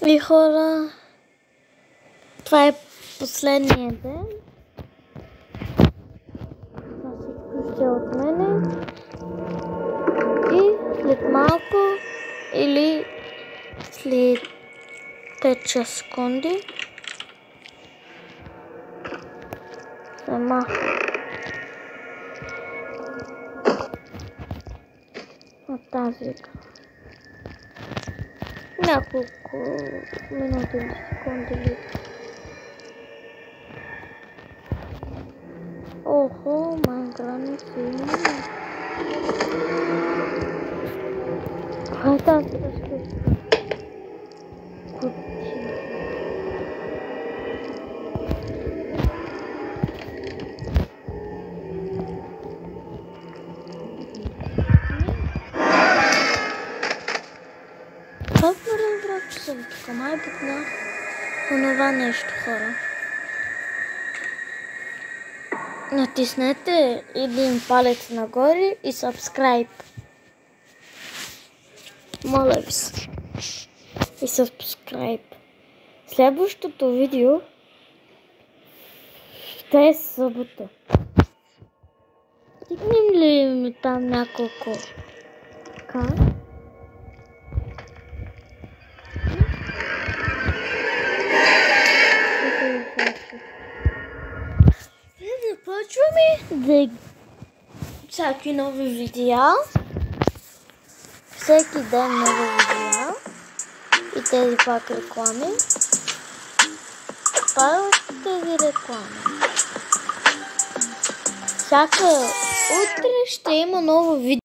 И хора, това е последния ден. Това всичко ще е от мене. И след малко или след 5 секунди сама от тази игра. Няколко минути или секунди ли. Охо, майгра не си има. Това е тази разкритка. Как ме разбрах, че съм тук? Май букнах онова нещо, хора. Натиснете един палец нагоре и subscribe. Моля ви се. И subscribe. Следващото видео ще е събота. Стигнем ли ми там няколко започваме да всяки нови видеа. Всеки ден нови видеа. И тези пак реклами. Пак тези реклами. Всяка утре ще има ново видео.